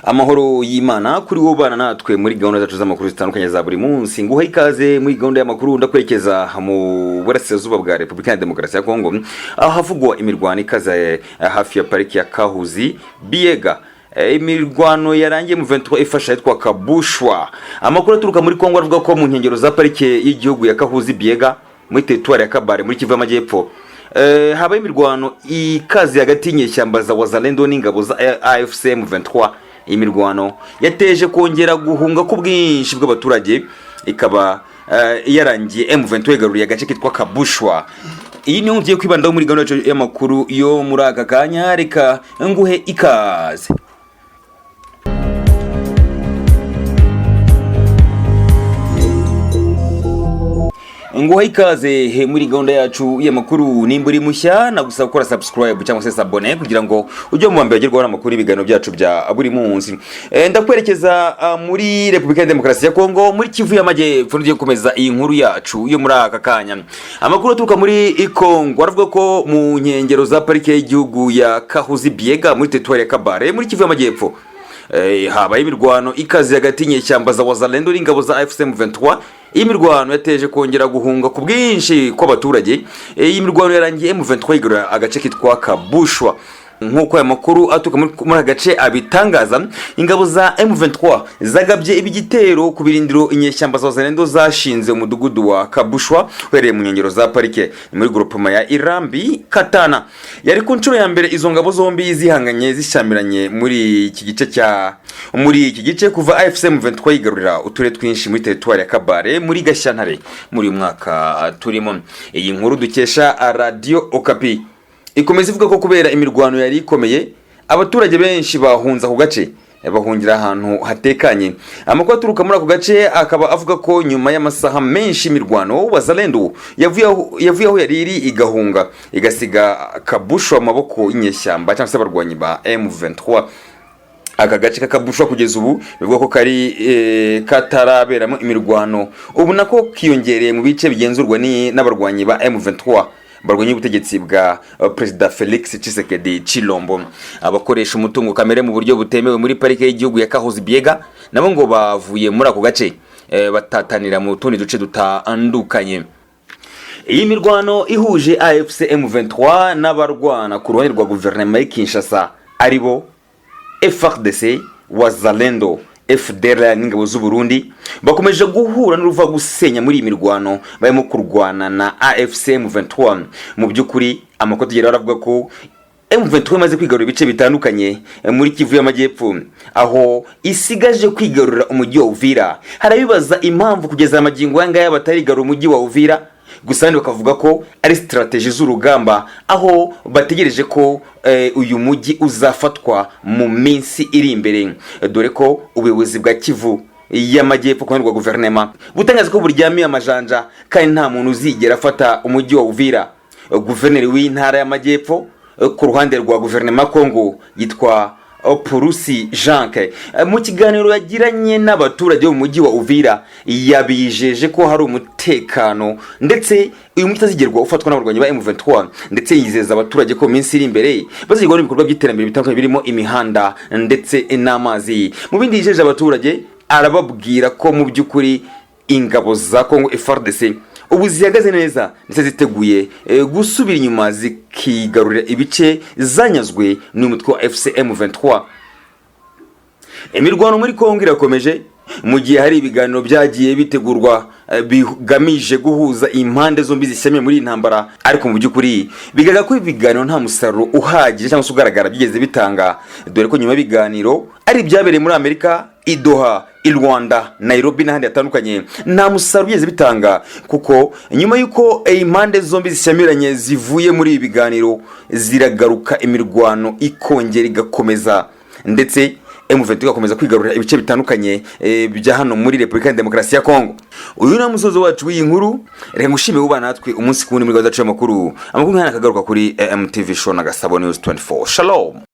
Amahoro y'Imana kuri wo bana natwe muri gahunda zacu z'amakuru zitandukanye za buri munsi. Nguha ikaze muri gahunda y'amakuru ndakwerekeza mu burasirazuba bwa Repubulika ya Demokarasi ya Kongo, aho havugwa imirwano ikaze hafi ya pariki ya Kahuzi Biega. Imirwano yarangiye mu 23 ifasha yitwa Kabushwa. Amakuru aturuka muri Kongo avuga ko mu nkengero za pariki y'igihugu ya Kahuzi Biega muri territoire ya Kabare muri Kivu y'Amajyepfo habaye imirwano ikaze hagati y'inyeshyamba za Wazalendo n'ingabo za AFC M23. Imirwano yateje kongera guhunga ku bwinshi bw'abaturage, ikaba yarangiye M23 igaruriye agace kitwa Kabushwa. Iyi niyo ngiye kwibandaho muri gahunda y'amakuru yo muri aka kanya, reka nguhe ikaze. Nguha ikaze muri gahunda yacu y'amakuru. Nimba uri mushya nagusaba gukora subscribe cyangwa se abone kugira ngo ujye mu mbere gerwaho n'amakuru ibiganiro byacu bya buri munsi. Ndakwerekeza muri Repubulika ya Demokarasi ya Kongo muri Kivu y'Amajyepfo, ngiye gukomeza iyi nkuru yacu yo muri aka kanya. Amakuru aturuka muri Kongo aravuga ko mu nkengero za parike y'igihugu ya Kahuzi Biega muri territoire ya Kabare muri Kivu y'Amajyepfo habaye imirwano ikaze hagati y'inyeshyamba za Wazalendo n'ingabo za AFC M23. Iyi mirwano yateje kongera guhunga ku bwinshi kw'abaturage. Iyi mirwano yarangiye M23 igura agace kitwa Kabushwa. Nkuko aya makuru atuka muri agace abitangaza, ingabo za M23 zagabye ibigitero ku birindiro inyeshyamba za Wazalendo zashinze umudugudu wa Kabushwa uhereye mu nkengero za parike muri groupement ya Irambi Katana. Yari ku nshuro ya mbere izo ngabo zombi zihanganye zishamiranye muri iki gice kuva AFC M23 igarurira uturere twinshi muri territoire ya Kabare muri Gashyantare muri mwaka turimo. Iyi nkuru dukesha Radio Okapi ikomeza ivuga ko kubera imirwano yari ikomeye, abaturage benshi bahunza ku gace bahungira ahantu hatekanye. Amakuru aturuka muri ako gace akaba avuga ko nyuma y'amasaha menshi imirwano Wazalendo yavuye aho yari iri igahunga igasiga Kabushwa mu maboko y'inyeshyamba cyangwa se abarwanyi ba M23. Aka gace k'Akabushwa kugeza ubu bivuga ko kari kataraberamo imirwano, ubu nako kiyongereye mu bice bigenzurwa n'abarwanyi ba M23 barwanya ubutegetsi bwa Perezida Felix Tshisekedi Chilombo. Abakoresha umutungo kamere mu buryo butemewe muri parike y'igihugu ya Kahuzi Biega nabo ngo bavuye muri ako gace batatanira mu tundi duce dutandukanye. Iyi mirwano ihuje AFC M23 n'abarwana ku ruhande rwa guverinoma ya Kinshasa aribo FARDC, Wazalendo, FDLR n'ingabo z'u Burundi bakomeje guhura n'uruva gusenya muri imirwano barimo kurwana na AFC M23. Mu byukuri amakuru tugera aravuga ko M23 imaze kwigarura ibice bitandukanye muri Kivu y'Amajyepfo, aho isigaje kwigarura umujyi wa Uvira. Harabibaza impamvu kugeza amagingo yanga batarigarura umujyi wa Uvira, gusa bakavuga ko ari strategie z'urugamba, aho bategereje ko uyu mujyi uzafatwa mu minsi iri imbere, dore ko ubuyobozi bwa Kivu y'Amajyepfo ku rwa guverinoma butangaza ko buryamiye amajanja kandi nta muntu uzigera afata umujyi wa Uvira. Guverineri w'intara y'Amajyepfo ku ruhande rwa guverinoma Kongo yitwa Purusi Jeanke, mu kiganiro yagiranye n'abaturage bo mu mujyi wa Uvira yabijeje ko hari umutekano ndetse uyu mujyi utazigerwa ufatwa n'abarwanyi ba M23, ndetse yizeza abaturage ko minsi iri imbere bazigerwa n'ibikorwa by'iterambere bitandukanye birimo imihanda ndetse n'amazi. Mu bindi yijeje abaturage arababwira ko mu by'ukuri ingabo za Kongo FARDC ubu zihagaze neza ndetse ziteguye gusubira inyuma zikigarurira ibice zanyazwe n'umutwe wa FC M23. Imirwano muri Kongo irakomeje mu gihe hari ibiganiro byagiye bitegurwa bigamije guhuza impande zombi zishyamye muri intambara, ariko mu by'ukuri bigaga ko ibiganiro nta musaruro uhagije cyangwa se ugaragara byigeze bitanga, dore ko nyuma y'ibiganiro ari byabereye muri Amerika, i Doha, i Rwanda, Nairobi n'ahandi hatandukanye nta musaruro byigeze bitanga, kuko nyuma y'uko impande zombi zishamiranye zivuye muri ibi biganiro ziragaruka imirwano ikongera igakomeza, ndetse M23 gakomeza kwigarurira ibice bitandukanye bya hano muri Repubulika ya Demokarasi ya Kongo. Uyu ni umusozo wacu w'iyi nkuru, reka ngushimire ubana natwe umunsi ku wundi muri gahunda y'amakuru. Amakuru nk'aya akagaruka kuri MTV Show na Gasabo News 24. Shalom.